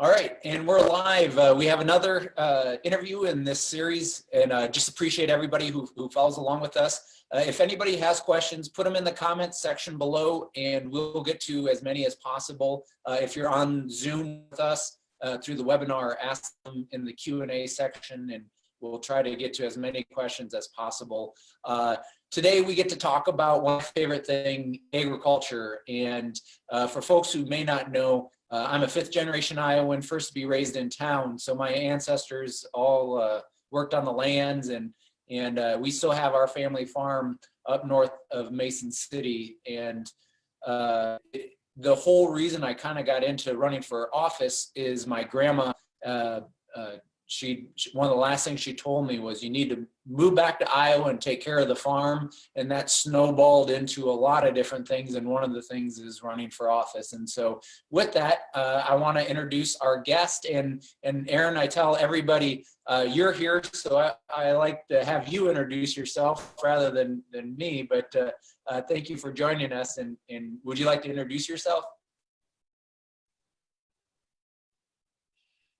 All right, and we're live. We have another interview in this series, and just appreciate everybody who follows along with us. If anybody has questions, put them in the comments section below, and we'll get to as many as possible. If you're on Zoom with us through the webinar, ask them in the Q&A section, and we'll try to get to as many questions as possible. Today, we get to talk about one favorite thing, agriculture. And for folks who may not know, I'm a fifth generation Iowan, first to be raised in town. So my ancestors all worked on the lands, and we still have our family farm up north of Mason City. And the whole reason I kind of got into running for office is my grandma, one of the last things she told me was, you need to move back to Iowa and take care of the farm. And that snowballed into a lot of different things. And one of the things is running for office. And so with that, I want to introduce our guest. And Erin, I tell everybody, you're here, so I like to have you introduce yourself rather than me. But thank you for joining us. And would you like to introduce yourself?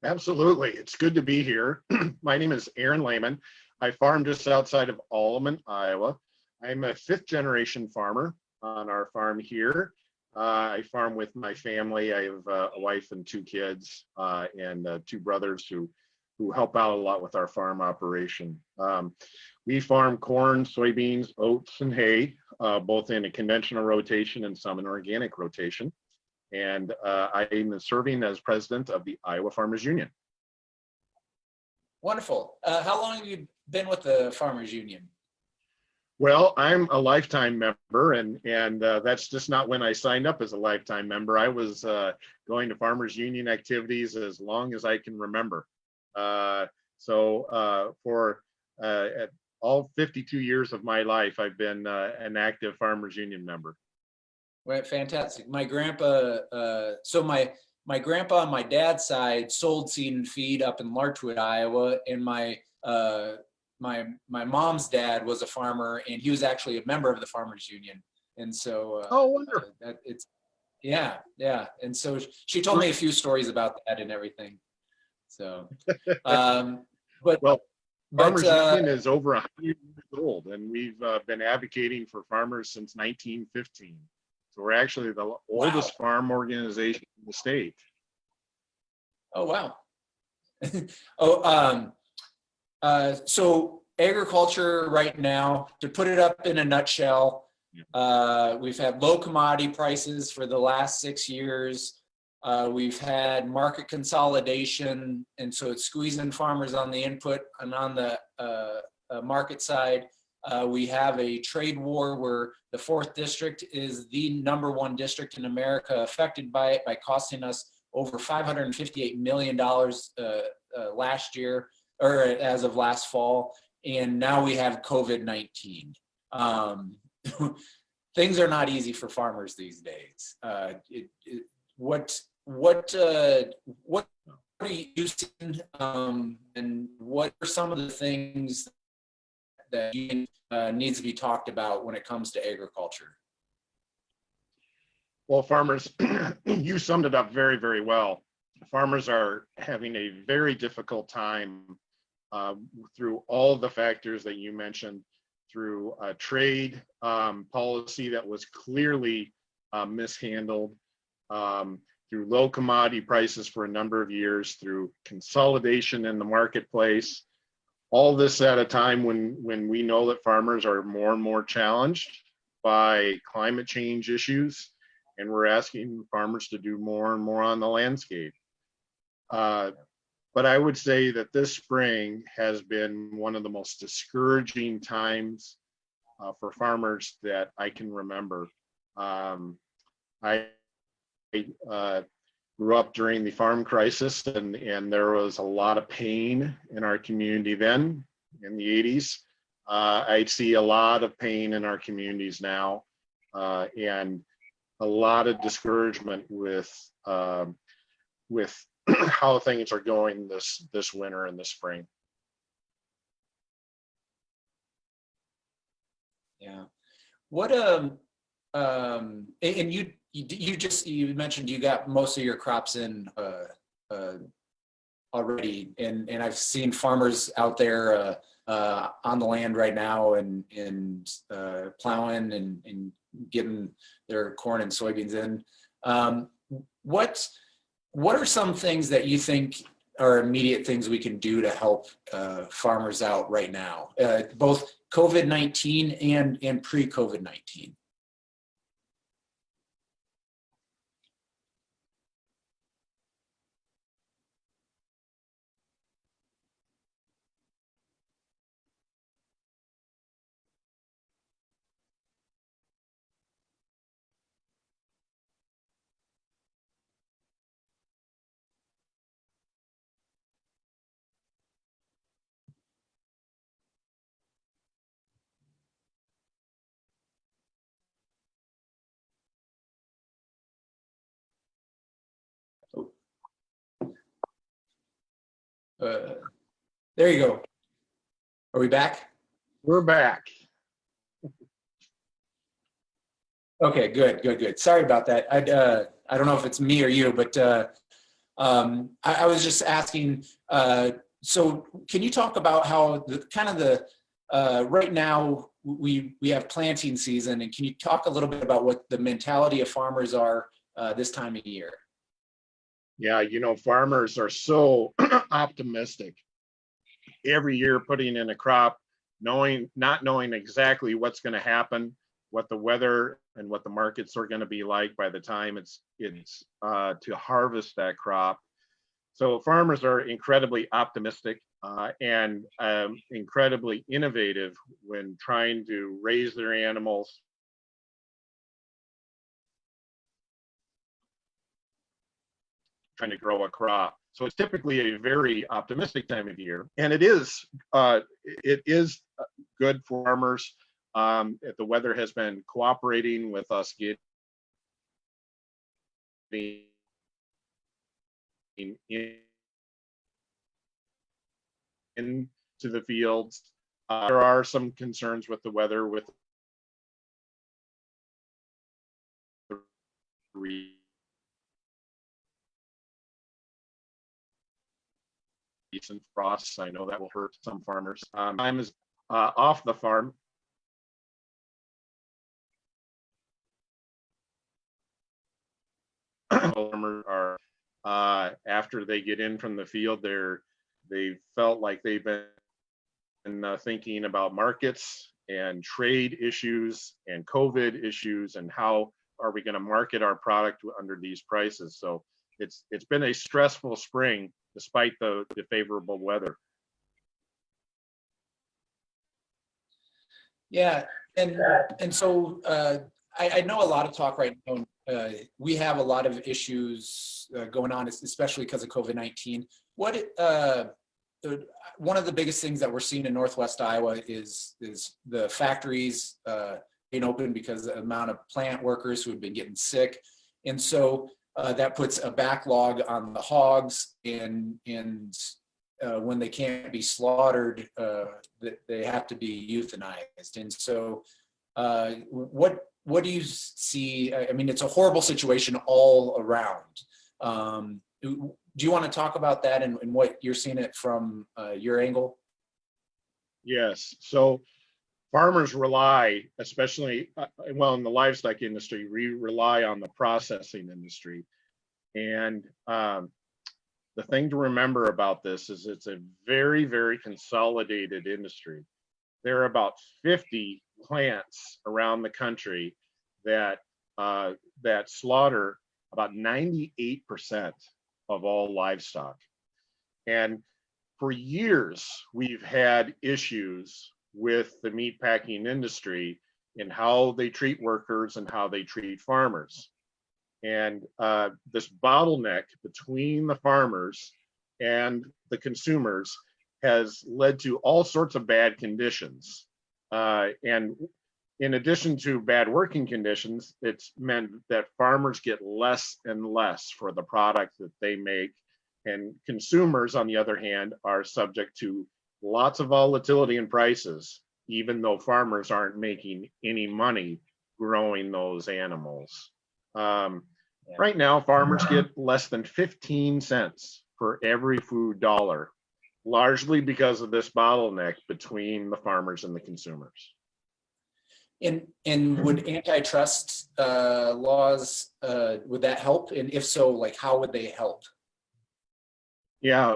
Absolutely. It's good to be here. My name is Aaron Lehman. I farm just outside of Alleman, Iowa. I'm a fifth generation farmer on our farm here. I farm with my family. I have a wife and two kids and two brothers who help out a lot with our farm operation. We farm corn, soybeans, oats, and hay, both in a conventional rotation and some in organic rotation. And I am serving as president of the Iowa Farmers Union. Wonderful. How long have you been with the Farmers Union? Well, I'm a lifetime member, and that's just not when I signed up as a lifetime member. I was going to Farmers Union activities as long as I can remember. So for all 52 years of my life, I've been an active Farmers Union member. Right, fantastic. My grandpa, my grandpa on my dad's side sold seed and feed up in Larchwood, Iowa, and my mom's dad was a farmer, and he was actually a member of the Farmers Union. And so, oh, wonderful! Yeah. And so she told me a few stories about that and everything. So, Farmers Union is over 100 years old, and we've been advocating for farmers since 1915. So we're actually the oldest farm organization in the state. Oh, wow. So agriculture right now, to put it up in a nutshell, we've had low commodity prices for the last 6 years. We've had market consolidation, and so it's squeezing farmers on the input and on the market side. We have a trade war where the 4th district is the #1 district in America affected by it, by costing us over $558 million last year, or as of last fall. And now we have COVID-19. Things are not easy for farmers these days. What are you seeing, and what are some of the things that needs to be talked about when it comes to agriculture? Well, farmers, you summed it up very, very well. Farmers are having a very difficult time through all the factors that you mentioned, through trade policy that was clearly mishandled, through low commodity prices for a number of years, through consolidation in the marketplace. All this at a time when we know that farmers are more and more challenged by climate change issues, and we're asking farmers to do more and more on the landscape. But I would say that this spring has been one of the most discouraging times for farmers that I can remember. I grew up during the farm crisis, and there was a lot of pain in our community then in the 80s. I see a lot of pain in our communities now, and a lot of discouragement with how things are going this winter and this spring. Yeah. What and you mentioned you got most of your crops in already, and I've seen farmers out there on the land right now and plowing and getting their corn and soybeans in. What are some things that you think are immediate things we can do to help farmers out right now, both COVID-19 and pre-COVID-19? There you go. Are we back? We're back. Okay, good. Sorry about that. I don't know if it's me or you, but I was just asking. So, can you talk about how right now we have planting season, and can you talk a little bit about what the mentality of farmers are this time of year? Yeah, farmers are so optimistic every year putting in a crop, not knowing exactly what's going to happen, what the weather and what the markets are going to be like by the time it's to harvest that crop. So farmers are incredibly optimistic and incredibly innovative when trying to raise their animals, trying to grow a crop. So it's typically a very optimistic time of year, and it is good for farmers. The weather has been cooperating with us getting into the fields. There are some concerns with the weather, with the recent frosts. I know that will hurt some farmers. Time is off the farm. Farmers are after they get in from the field, they felt like they've been thinking about markets and trade issues and COVID issues and how are we going to market our product under these prices. So it's been a stressful spring despite the favorable weather. Yeah, and so I know a lot of talk right now. We have a lot of issues going on, especially because of COVID-19. One of the biggest things that we're seeing in Northwest Iowa is the factories being open because of the amount of plant workers who have been getting sick, and so that puts a backlog on the hogs, and when they can't be slaughtered, they have to be euthanized. And so, what do you see? I mean, it's a horrible situation all around. Do you want to talk about that and what you're seeing it from your angle? Yes. So farmers rely, especially, well, in the livestock industry, we rely on the processing industry. And the thing to remember about this is it's a very, very consolidated industry. There are about 50 plants around the country that slaughter about 98% of all livestock. And for years, we've had issues with the meatpacking industry in how they treat workers and how they treat farmers. And this bottleneck between the farmers and the consumers has led to all sorts of bad conditions. And in addition to bad working conditions, it's meant that farmers get less and less for the product that they make. And consumers, on the other hand, are subject to lots of volatility in prices, even though farmers aren't making any money growing those animals. Yeah. Right now, farmers get less than 15 cents for every food dollar, largely because of this bottleneck between the farmers and the consumers. And would antitrust laws, would that help? And if so, like how would they help? Yeah,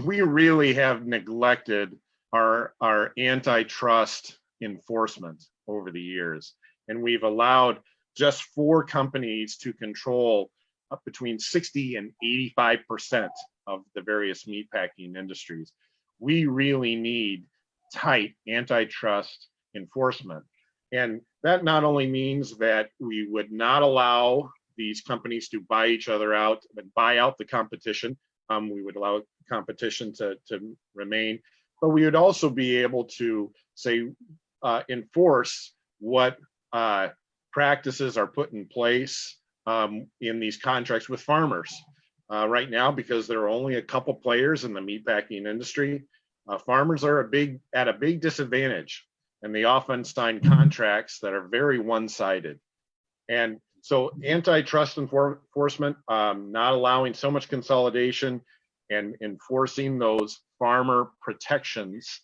we really have neglected our antitrust enforcement over the years. And we've allowed just 4 companies to control up between 60 and 85% of the various meatpacking industries. We really need tight antitrust enforcement. And that not only means that we would not allow these companies to buy each other out, but buy out the competition. We would allow competition to remain, but we would also be able to say enforce what practices are put in place in these contracts with farmers. Right now, because there are only a couple players in the meatpacking industry, farmers are at a big disadvantage, and they often sign contracts that are very one-sided. And so antitrust enforcement, not allowing so much consolidation and enforcing those farmer protections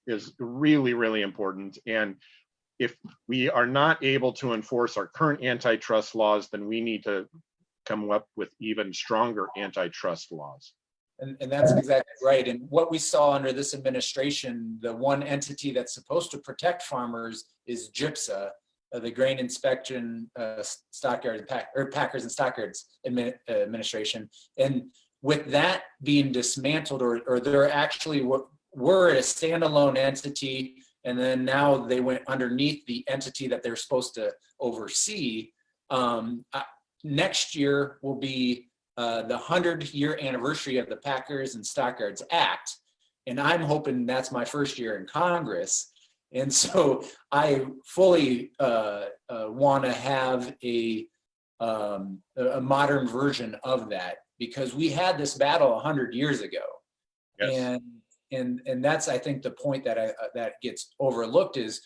is really, really important. And if we are not able to enforce our current antitrust laws, then we need to come up with even stronger antitrust laws. And that's exactly right. And what we saw under this administration, the one entity that's supposed to protect farmers is GIPSA, the Grain Inspection Stockyard Packers and Stockyards Administration. And with that being dismantled, or they're actually were a standalone entity, and then now they went underneath the entity that they're supposed to oversee. Next year will be the 100-year anniversary of the Packers and Stockyards Act, and I'm hoping that's my first year in Congress. And so I fully want to have a modern version of that, because we had this battle 100 years ago. Yes. And that's, I think, the point that gets overlooked is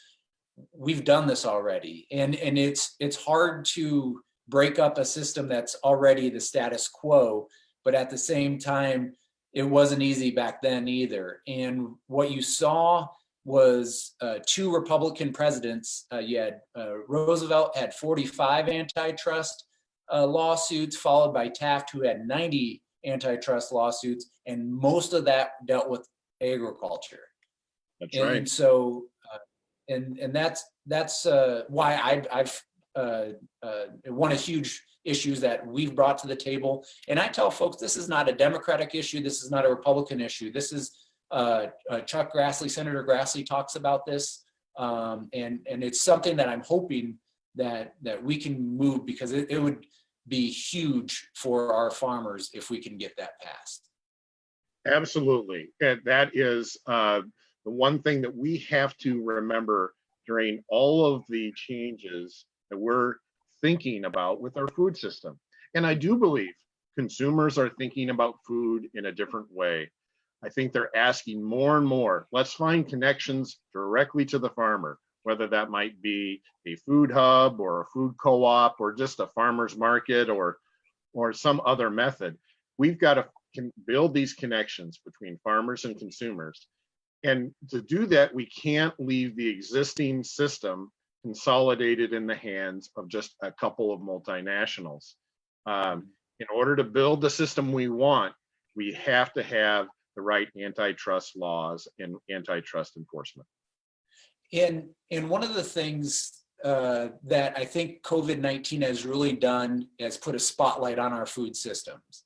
we've done this already, and it's hard to break up a system that's already the status quo, but at the same time, it wasn't easy back then either. And what you saw was 2 Republican presidents. You had Roosevelt had 45 antitrust lawsuits, followed by Taft, who had 90 antitrust lawsuits, and most of that dealt with agriculture. That's right. And so, and that's why I've one of huge issues that we've brought to the table. And I tell folks, this is not a Democratic issue. This is not a Republican issue. This is Chuck Grassley, Senator Grassley talks about this, and it's something that I'm hoping that we can move, because it would be huge for our farmers if we can get that passed. Absolutely. And that is the one thing that we have to remember during all of the changes that we're thinking about with our food system. And I do believe consumers are thinking about food in a different way. I think they're asking more and more, let's find connections directly to the farmer, whether that might be a food hub or a food co-op or just a farmer's market or some other method. We've got to build these connections between farmers and consumers. And to do that, we can't leave the existing system consolidated in the hands of just a couple of multinationals. In order to build the system we want, we have to have the right antitrust laws and antitrust enforcement. And one of the things that I think COVID-19 has really done is put a spotlight on our food systems.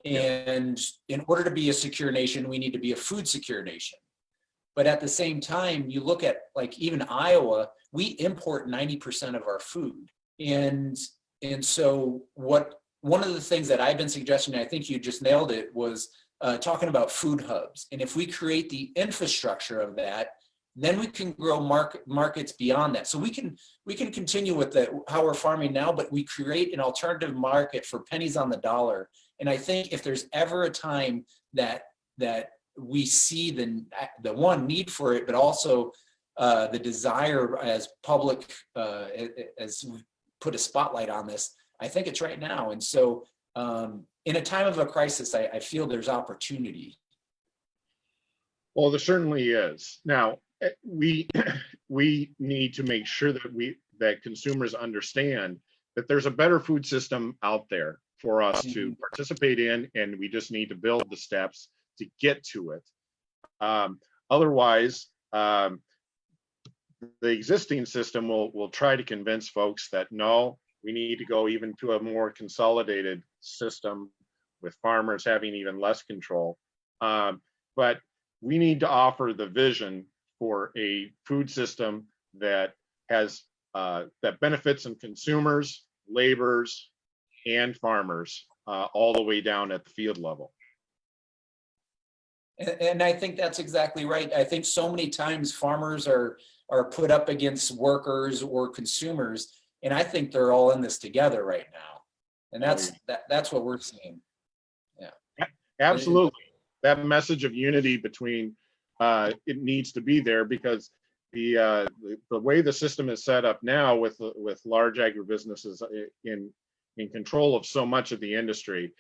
And in order to be a secure nation, we need to be a food secure nation. But at the same time, you look at like even Iowa, we import 90% of our food. And so one of the things that I've been suggesting, I think you just nailed it, was talking about food hubs. And if we create the infrastructure of that, then we can grow markets beyond that. So we can continue with how we're farming now, but we create an alternative market for pennies on the dollar. And I think if there's ever a time that we see the one need for it, but also the desire as public, as put a spotlight on this, I think it's right now. And so in a time of a crisis, I feel there's opportunity. Well, there certainly is. Now, we we need to make sure that consumers understand that there's a better food system out there for us to participate in, and we just need to build the steps to get to it. Otherwise, the existing system will try to convince folks that no, we need to go even to a more consolidated system with farmers having even less control. But we need to offer the vision for a food system that has that benefits in consumers, laborers, and farmers all the way down at the field level. And I think that's exactly right. I think so many times farmers are put up against workers or consumers, and I think they're all in this together right now. And that's what we're seeing. Yeah, absolutely. That message of unity between it needs to be there, because the way the system is set up now with large agribusinesses in control of so much of the industry,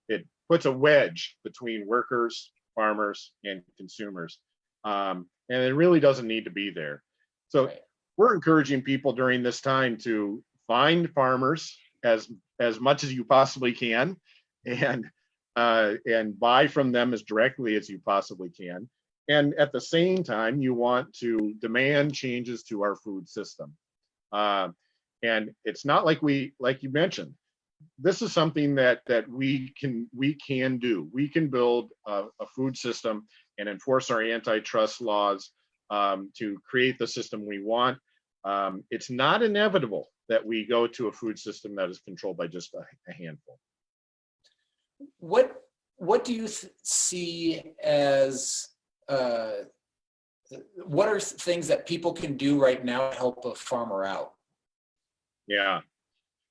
it puts a wedge between workers, farmers, and consumers, and it really doesn't need to be there. So we're encouraging people during this time to find farmers as much as you possibly can, and buy from them as directly as you possibly can. And at the same time, you want to demand changes to our food system. And it's not like you mentioned, this is something that we can do. We can build a food system and enforce our antitrust laws to create the system we want. It's not inevitable that we go to a food system that is controlled by just a handful. What do you see as what are things that people can do right now to help a farmer out? Yeah.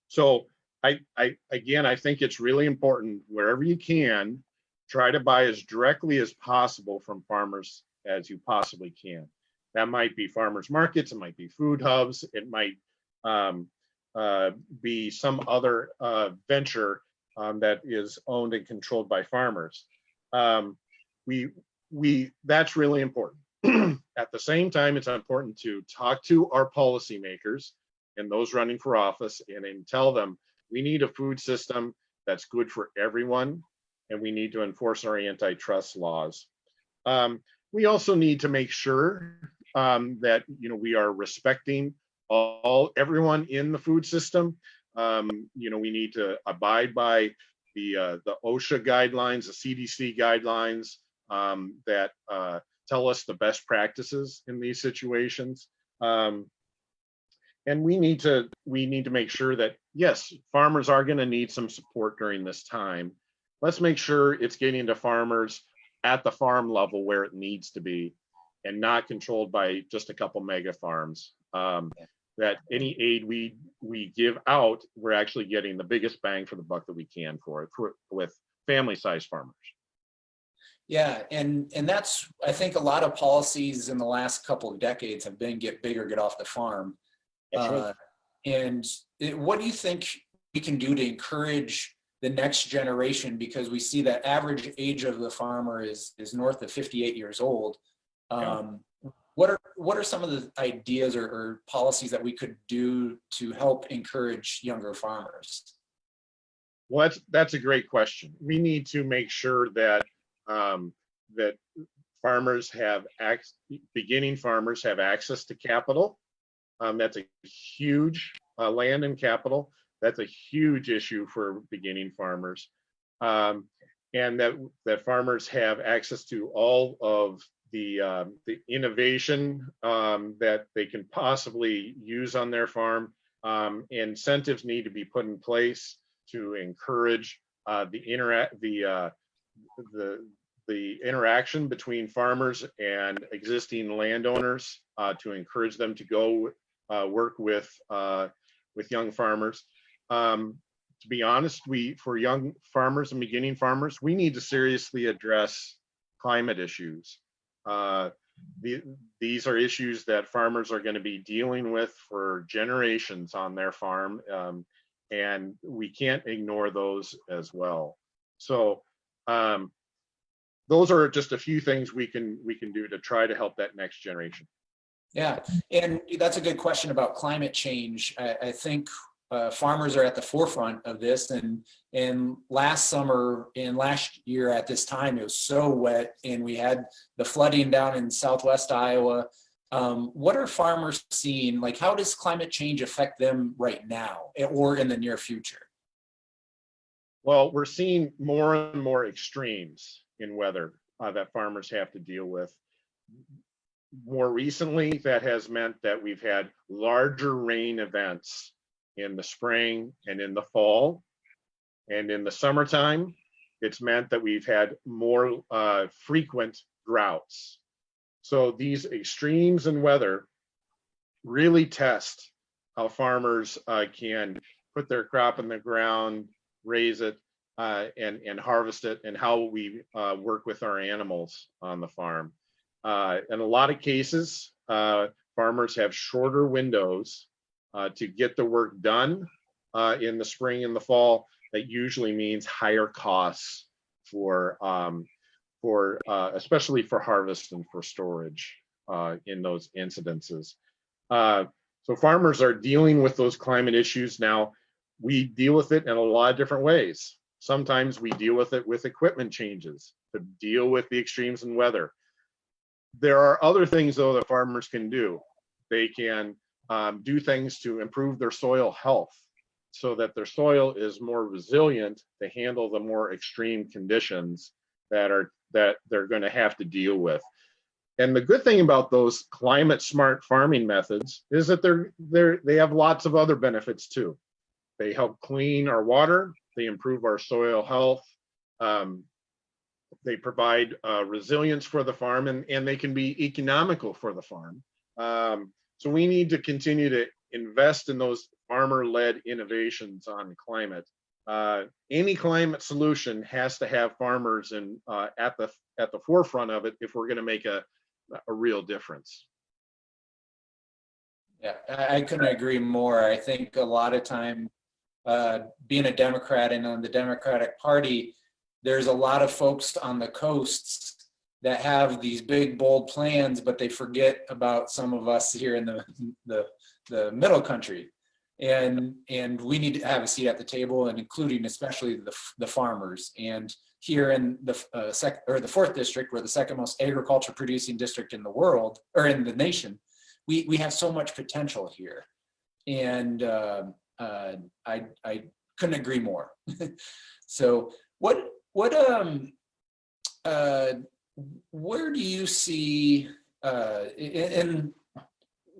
So I think it's really important, wherever you can, try to buy as directly as possible from farmers as you possibly can. That might be farmers markets, it might be food hubs, it might be some other venture that is owned and controlled by farmers. That's really important. At the same time, it's important to talk to our policymakers and those running for office and tell them we need a food system that's good for everyone, and we need to enforce our antitrust laws. We also need to make sure that we are respecting everyone in the food system. We need to abide by the OSHA guidelines, the CDC guidelines that tell us the best practices in these situations. And we need to make sure that, yes, farmers are going to need some support during this time. Let's make sure it's getting to farmers at the farm level where it needs to be, and not controlled by just a couple mega farms. That any aid we give out, we're actually getting the biggest bang for the buck that we can for it with family-sized farmers. Yeah, and that's, I think, a lot of policies in the last couple of decades have been get bigger, get off the farm. Right. And what do you think we can do to encourage the next generation? Because we see that average age of the farmer is north of 58 years old. What are some of the ideas or policies that we could do to help encourage younger farmers? Well, that's a great question. We need to make sure that that farmers beginning farmers have access to capital. That's a huge land and capital. That's a huge issue for beginning farmers, and that farmers have access to all of the innovation that they can possibly use on their farm. Incentives need to be put in place to encourage the interaction between farmers and existing landowners, to encourage them to go work with young farmers. To be honest, for young farmers and beginning farmers, we need to seriously address climate issues. these are issues that farmers are going to be dealing with for generations on their farm, and we can't ignore those as well. So those are just a few things we can do to try to help that next generation. Yeah, and that's a good question about climate change. I think farmers are at the forefront of this, and last summer and last year at this time, it was so wet, and we had the flooding down in Southwest Iowa. What are farmers seeing? Like, how does climate change affect them right now or in the near future? Well, we're seeing more and more extremes in weather that farmers have to deal with. More recently, that has meant that we've had larger rain events in the spring and in the fall. And in the summertime, it's meant that we've had more frequent droughts. So these extremes in weather really test how farmers can put their crop in the ground, raise it, and harvest it, and how we work with our animals on the farm. In a lot of cases, farmers have shorter windows to get the work done in the spring and the fall. That usually means higher costs for especially for harvest and for storage in those incidences. So farmers are dealing with those climate issues now. We deal with it in a lot of different ways. Sometimes we deal with it with equipment changes to deal with the extremes in weather. There are other things, though, that farmers can do. They can do things to improve their soil health so that their soil is more resilient to handle the more extreme conditions that they're going to have to deal with. And the good thing about those climate smart farming methods is that they have lots of other benefits too. They help clean our water, they improve our soil health, they provide resilience for the farm, and they can be economical for the farm. So we need to continue to invest in those farmer-led innovations on climate. Any climate solution has to have farmers at the forefront of it if we're going to make a real difference. Yeah, I couldn't agree more. I think a lot of time, being a Democrat and on the Democratic Party, there's a lot of folks on the coasts that have these big, bold plans, but they forget about some of us here in the middle country. And we need to have a seat at the table, and including especially the farmers. And here in the fourth district, we're the second most agriculture producing district in the world, or in the nation. We have so much potential here, and I couldn't agree more. So where do you see in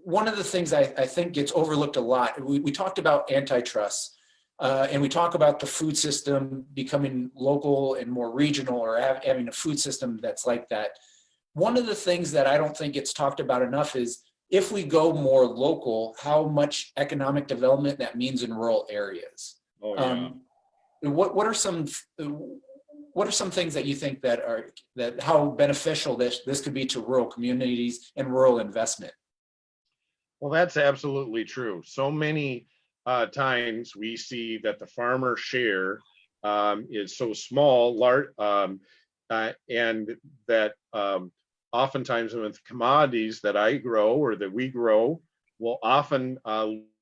one of the things I think gets overlooked a lot? We talked about antitrust, and we talk about the food system becoming local and more regional, or having a food system that's like that. One of the things that I don't think gets talked about enough is, if we go more local, how much economic development that means in rural areas. Oh, yeah. What are some things that you think that how beneficial this could be to rural communities and rural investment? Well, that's absolutely true. So many times we see that the farmer share is so small, and that oftentimes with commodities that I grow or that we grow will often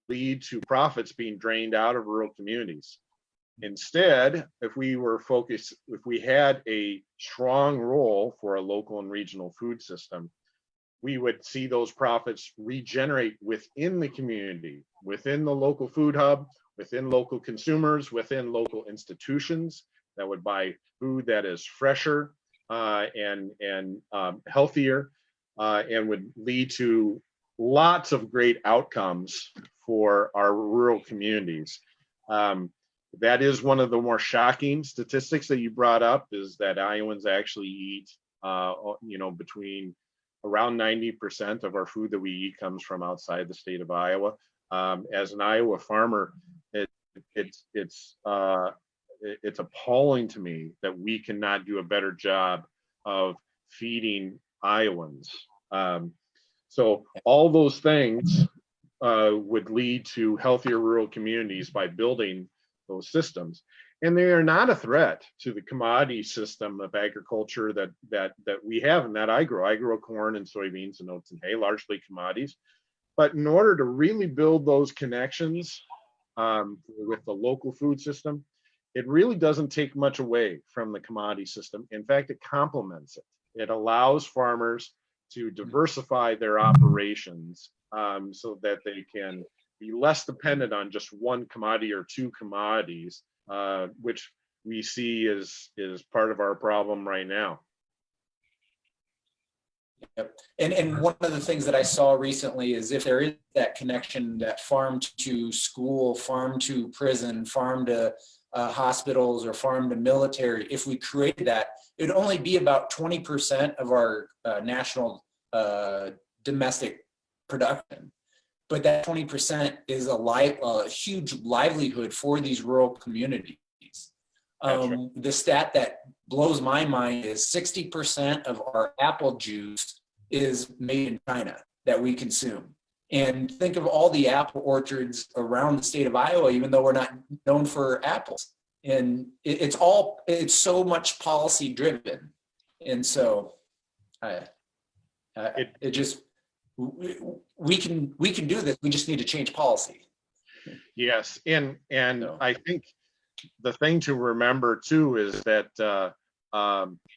lead to profits being drained out of rural communities. Instead, if we had a strong role for a local and regional food system, we would see those profits regenerate within the community, within the local food hub, within local consumers, within local institutions that would buy food that is fresher and healthier, and would lead to lots of great outcomes for our rural communities. That is one of the more shocking statistics that you brought up, is that Iowans actually eat, between around 90% of our food that we eat comes from outside the state of Iowa. As an Iowa farmer, it's appalling to me that we cannot do a better job of feeding Iowans. So all those things would lead to healthier rural communities by building those systems. And they are not a threat to the commodity system of agriculture that we have and that I grow. I grow corn and soybeans and oats and hay, largely commodities. But in order to really build those connections with the local food system, it really doesn't take much away from the commodity system. In fact, it complements it. It allows farmers to diversify their operations so that they can be less dependent on just one commodity or two commodities, which we see is part of our problem right now. Yep. And one of the things that I saw recently is if there is that connection, that farm to school, farm to prison, farm to hospitals, or farm to military, if we created that, it would only be about 20% of our national domestic production. But that 20% is a huge livelihood for these rural communities. Right. The stat that blows my mind is 60% of our apple juice is made in China that we consume. And think of all the apple orchards around the state of Iowa, even though we're not known for apples. And it's so much policy driven. And so we can do this. We just need to change policy. Yes, and I think the thing to remember too is that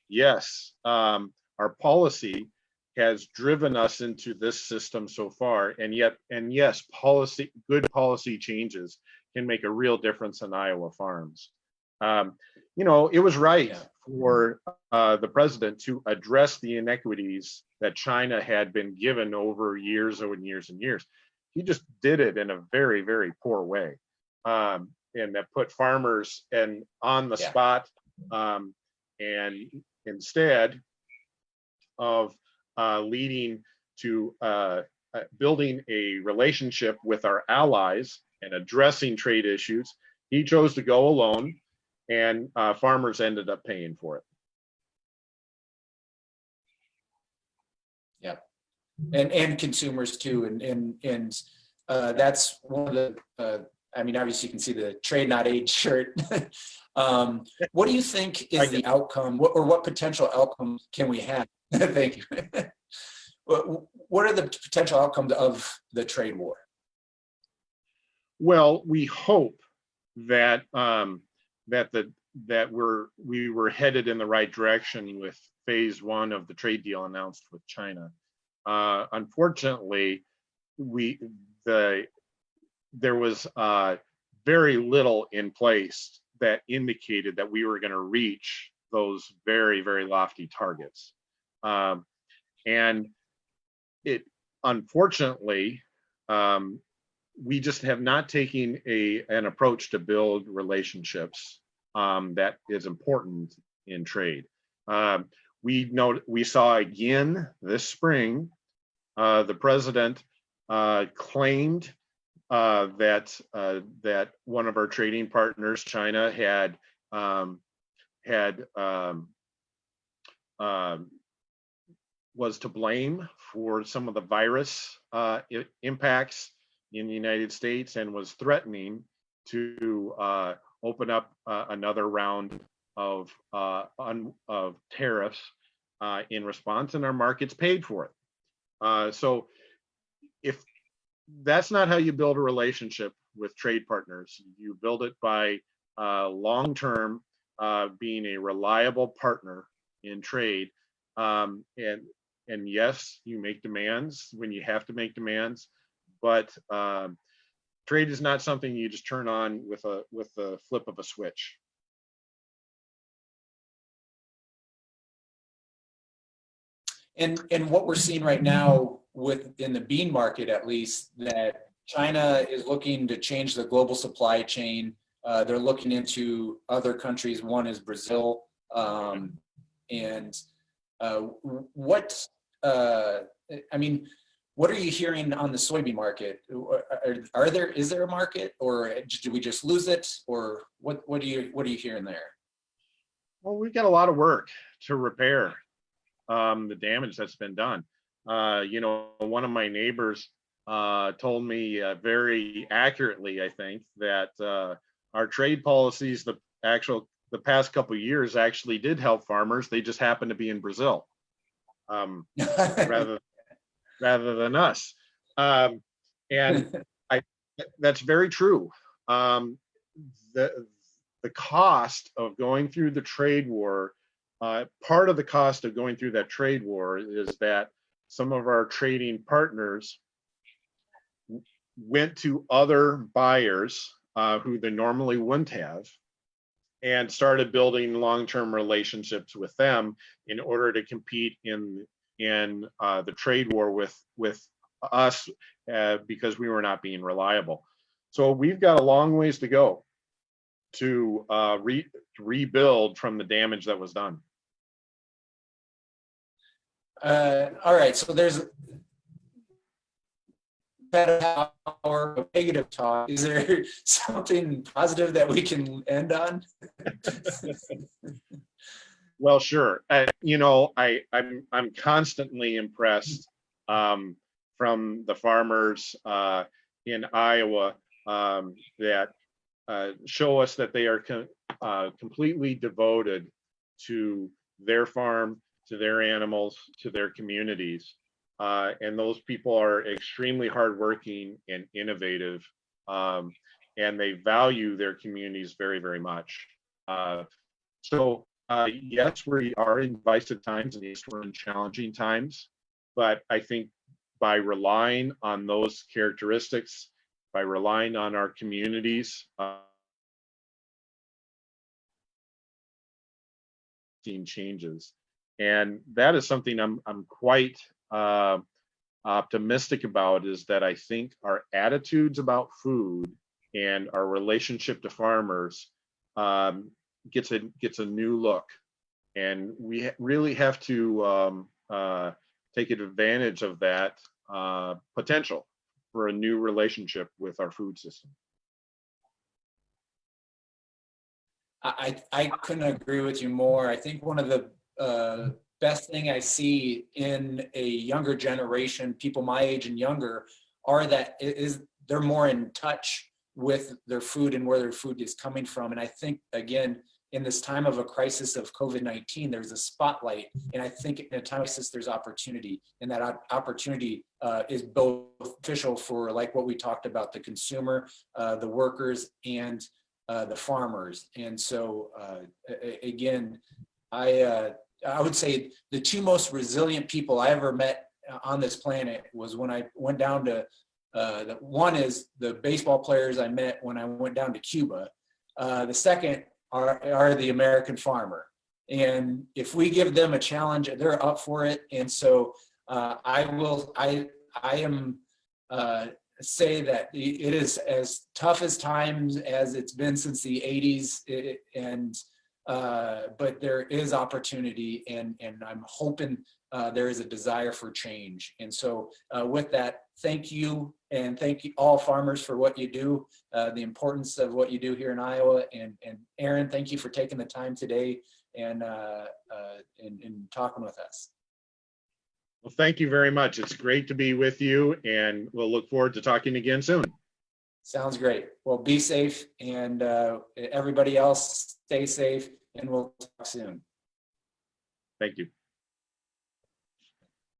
yes, our policy has driven us into this system so far, and yes, good policy changes can make a real difference in Iowa farms. It was right for the president to address the inequities that China had been given over years and years and years. He just did it in a very, very poor way. And that put farmers on the spot, and instead of leading to building a relationship with our allies and addressing trade issues, he chose to go alone, and farmers ended up paying for it. Yeah, and consumers too, and that's one of the. Obviously you can see the trade not aid shirt. What do you think is the outcome, or what potential outcome can we have? Thank you. What are the potential outcomes of the trade war? Well, we hope that we were headed in the right direction with phase one of the trade deal announced with China. Unfortunately, there was very little in place that indicated that we were going to reach those very, very lofty targets. And it, unfortunately, we just have not taken an approach to build relationships that is important in trade. We saw again this spring, the president claimed that one of our trading partners, China, was to blame for some of the virus impacts in the United States, and was threatening to open up another round of tariffs in response, and our markets paid for it. So if that's not how you build a relationship with trade partners, you build it by long-term being a reliable partner in trade. And yes, you make demands when you have to make demands, but trade is not something you just turn on with the flip of a switch. And what we're seeing right now in the bean market, at least, that China is looking to change the global supply chain. They're looking into other countries. One is Brazil. What are you hearing on the soybean market? Is there a market, or do we just lose it, or what are you hearing there? Well, we've got a lot of work to repair the damage that's been done. One of my neighbors told me very accurately, I think, that our trade policies, the past couple of years actually did help farmers. They just happened to be in Brazil, rather than us. And I, that's very true. The the cost of going through the trade war, part of the cost of going through that trade war is that some of our trading partners went to other buyers who they normally wouldn't have, and started building long-term relationships with them in order to compete in the trade war with us because we were not being reliable. So we've got a long ways to go to rebuild from the damage that was done. All right, so there's that hour of negative talk. Is there something positive that we can end on? Well, sure. I'm constantly impressed from the farmers in Iowa that show us that they are completely devoted to their farm, to their animals, to their communities. And those people are extremely hardworking and innovative, and they value their communities very, very much. So yes, we are in divisive times, and yes, we're in challenging times, but I think by relying on those characteristics, by relying on our communities, seeing changes. And that is something I'm quite optimistic about, is that I think our attitudes about food and our relationship to farmers gets a new look, and we really have to take advantage of that potential for a new relationship with our food system. I couldn't agree with you more. I think one of the best thing I see in a younger generation, people my age and younger, are that they're more in touch with their food and where their food is coming from. And I think, again, in this time of a crisis of COVID-19, there's a spotlight. And I think in a time of crisis, there's opportunity. And that opportunity is both beneficial for, like what we talked about, the consumer, the workers, and the farmers. And so, again, I would say the two most resilient people I ever met on this planet was when I went down to, one is the baseball players I met when I went down to Cuba. The second are the American farmer. And if we give them a challenge, they're up for it. And so I am say that it is as tough as times as it's been since the 80s, but there is opportunity, and I'm hoping there is a desire for change. And so with that, thank you, and thank you all farmers for what you do, the importance of what you do here in Iowa. And Erin, thank you for taking the time today and talking with us. Well, thank you very much. It's great to be with you, and we'll look forward to talking again soon. Sounds great. Well, be safe, and everybody else stay safe, and we'll talk soon. Thank you.